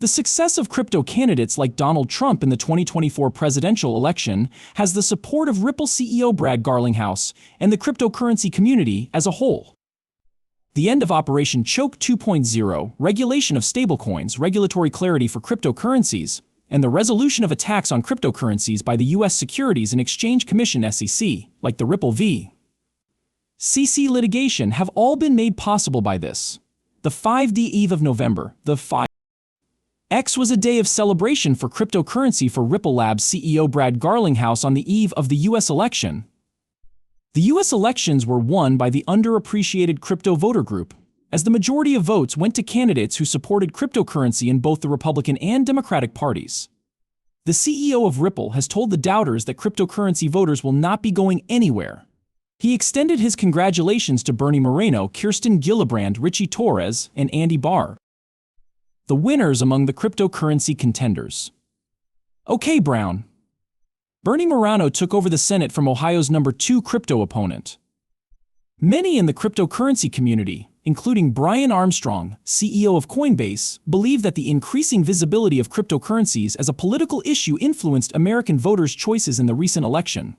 The success of crypto candidates like Donald Trump in the 2024 presidential election has the support of Ripple CEO Brad Garlinghouse and the cryptocurrency community as a whole. The end of Operation Choke 2.0, regulation of stablecoins, regulatory clarity for cryptocurrencies, and the resolution of attacks on cryptocurrencies by the U.S. Securities and Exchange Commission (SEC), like the Ripple v. CC litigation, have all been made possible by this. The 5th eve of November, the 5th was a day of celebration for cryptocurrency for Ripple Labs CEO Brad Garlinghouse on the eve of the U.S. election. The U.S. elections were won by the underappreciated crypto voter group, as the majority of votes went to candidates who supported cryptocurrency in both the Republican and Democratic parties. The CEO of Ripple has told the doubters that cryptocurrency voters will not be going anywhere. He extended his congratulations to Bernie Moreno, Kirsten Gillibrand, Richie Torres, and Andy Barr, the winners among the cryptocurrency contenders. OK Brown. Bernie Moreno took over the Senate from Ohio's number 2 crypto opponent. Many in the cryptocurrency community, including Brian Armstrong, CEO of Coinbase, believe that the increasing visibility of cryptocurrencies as a political issue influenced American voters' choices in the recent election.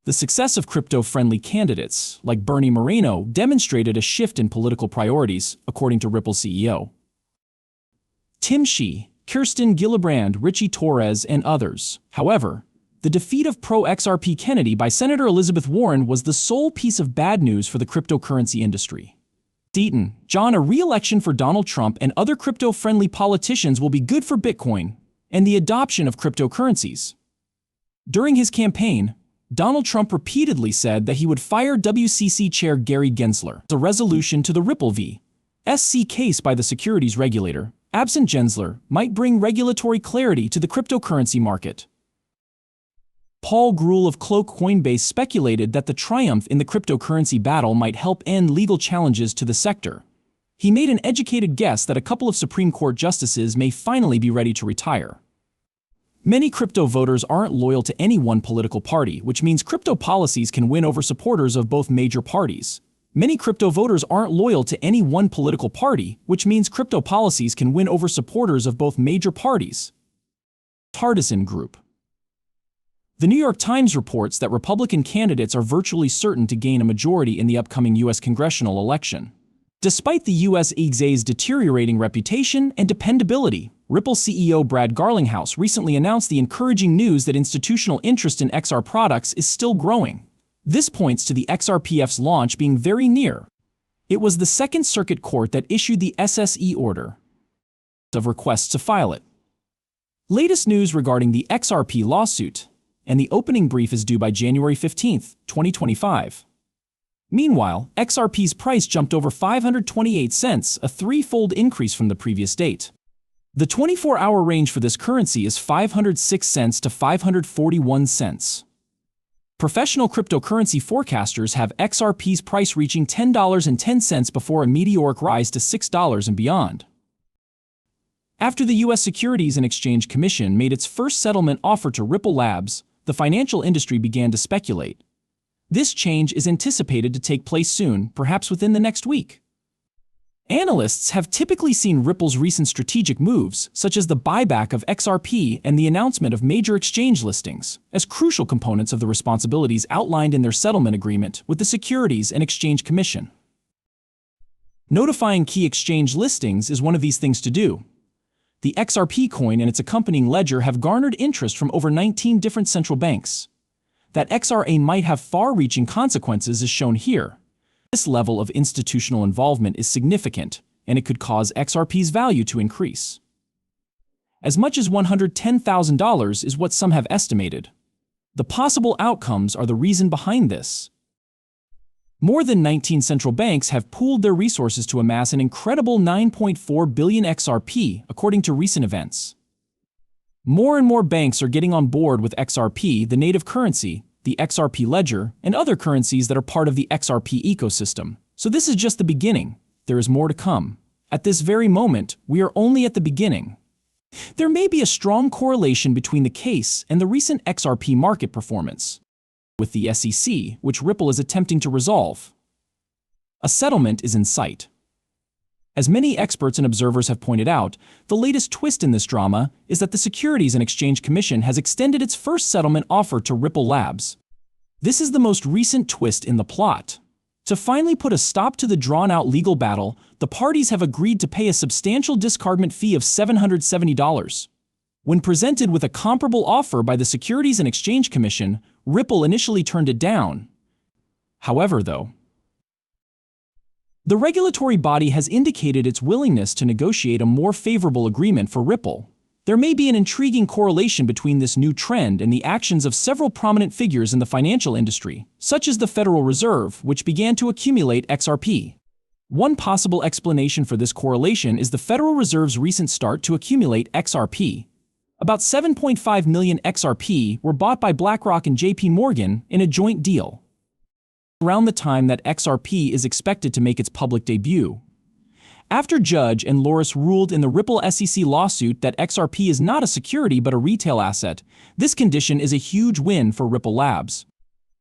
The success of crypto-friendly candidates, like Bernie Moreno, demonstrated a shift in political priorities, according to Ripple CEO Tim Shee, Kirsten Gillibrand, Richie Torres, and others. However, the defeat of pro-XRP Kennedy by Senator Elizabeth Warren was the sole piece of bad news for the cryptocurrency industry. Deaton, John, a re-election for Donald Trump and other crypto-friendly politicians will be good for Bitcoin and the adoption of cryptocurrencies. During his campaign, Donald Trump repeatedly said that he would fire WCC Chair Gary Gensler. A resolution to the Ripple v. SC case by the securities regulator, absent Gensler, might bring regulatory clarity to the cryptocurrency market. Paul Grewal of Cloak Coinbase speculated that the triumph in the cryptocurrency battle might help end legal challenges to the sector. He made an educated guess that a couple of Supreme Court justices may finally be ready to retire. Many crypto voters aren't loyal to any one political party, which means crypto policies can win over supporters of both major parties. Many crypto voters aren't loyal to any one political party, which means crypto policies can win over supporters of both major parties. Partisan group. The New York Times reports that Republican candidates are virtually certain to gain a majority in the upcoming U.S. congressional election. Despite the U.S. EXA's deteriorating reputation and dependability, Ripple CEO Brad Garlinghouse recently announced the encouraging news that institutional interest in XR products is still growing. This points to the XRPF's launch being very near. It was the Second Circuit Court that issued the SSE order of requests to file it. Latest news regarding the XRP lawsuit, and the opening brief is due by January 15, 2025. Meanwhile, XRP's price jumped over 528 cents, a threefold increase from the previous date. The 24-hour range for this currency is 506 cents to 541 cents. Professional cryptocurrency forecasters have XRP's price reaching $10.10 before a meteoric rise to $6 and beyond. After the U.S. Securities and Exchange Commission made its first settlement offer to Ripple Labs, the financial industry began to speculate. This change is anticipated to take place soon, perhaps within the next week. Analysts have typically seen Ripple's recent strategic moves, such as the buyback of XRP and the announcement of major exchange listings, as crucial components of the responsibilities outlined in their settlement agreement with the Securities and Exchange Commission. Notifying key exchange listings is one of these things to do. The XRP coin and its accompanying ledger have garnered interest from over 19 different central banks. That XRA might have far-reaching consequences is shown here. This level of institutional involvement is significant, and it could cause XRP's value to increase. As much as $110,000 is what some have estimated. The possible outcomes are the reason behind this. More than 19 central banks have pooled their resources to amass an incredible 9.4 billion XRP, according to recent events. More and more banks are getting on board with XRP, the native currency, the XRP ledger, and other currencies that are part of the XRP ecosystem. So this is just the beginning. There is more to come. At this very moment, we are only at the beginning. There may be a strong correlation between the case and the recent XRP market performance, with the SEC, which Ripple is attempting to resolve. A settlement is in sight. As many experts and observers have pointed out, the latest twist in this drama is that the Securities and Exchange Commission has extended its first settlement offer to Ripple Labs. This is the most recent twist in the plot. To finally put a stop to the drawn-out legal battle, the parties have agreed to pay a substantial discardment fee of $770. When presented with a comparable offer by the Securities and Exchange Commission, Ripple initially turned it down. However, the regulatory body has indicated its willingness to negotiate a more favorable agreement for Ripple. There may be an intriguing correlation between this new trend and the actions of several prominent figures in the financial industry, such as the Federal Reserve, which began to accumulate XRP. One possible explanation for this correlation is the Federal Reserve's recent start to accumulate XRP. About 7.5 million XRP were bought by BlackRock and JP Morgan in a joint deal. Around the time that XRP is expected to make its public debut. After Judge and Loris ruled in the Ripple SEC lawsuit that XRP is not a security but a retail asset, this condition is a huge win for Ripple Labs.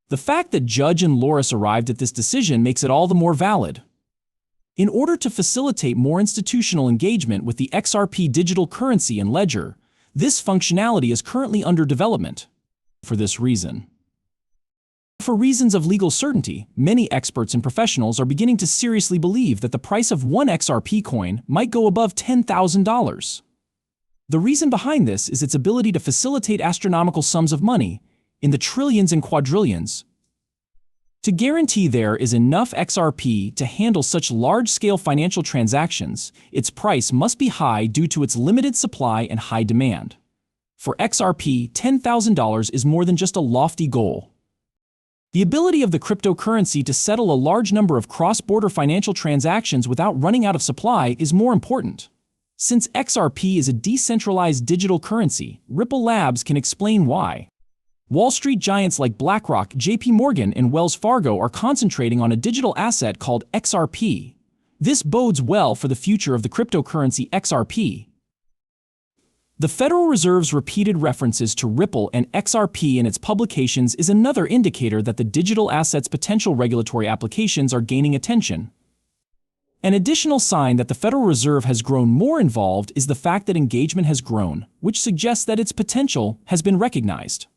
The fact that Judge and Loris arrived at this decision makes it all the more valid. In order to facilitate more institutional engagement with the XRP digital currency and ledger, this functionality is currently under development. For this reason. For reasons of legal certainty, many experts and professionals are beginning to seriously believe that the price of one XRP coin might go above $10,000. The reason behind this is its ability to facilitate astronomical sums of money, in the trillions and quadrillions. To guarantee there is enough XRP to handle such large-scale financial transactions, its price must be high due to its limited supply and high demand. For XRP, $10,000 is more than just a lofty goal. The ability of the cryptocurrency to settle a large number of cross-border financial transactions without running out of supply is more important. Since XRP is a decentralized digital currency, Ripple Labs can explain why. Wall Street giants like BlackRock, JP Morgan, and Wells Fargo are concentrating on a digital asset called XRP. This bodes well for the future of the cryptocurrency XRP. The Federal Reserve's repeated references to Ripple and XRP in its publications is another indicator that the digital asset's potential regulatory applications are gaining attention. An additional sign that the Federal Reserve has grown more involved is the fact that engagement has grown, which suggests that its potential has been recognized.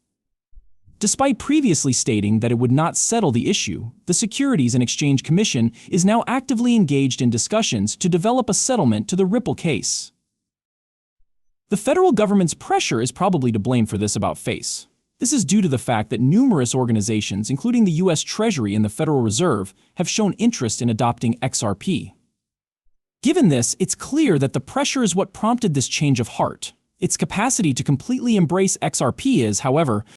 Despite previously stating that it would not settle the issue, the Securities and Exchange Commission is now actively engaged in discussions to develop a settlement to the Ripple case. The federal government's pressure is probably to blame for this about-face. This is due to the fact that numerous organizations, including the U.S. Treasury and the Federal Reserve, have shown interest in adopting XRP. Given this, it's clear that the pressure is what prompted this change of heart. Its capacity to completely embrace XRP is, however,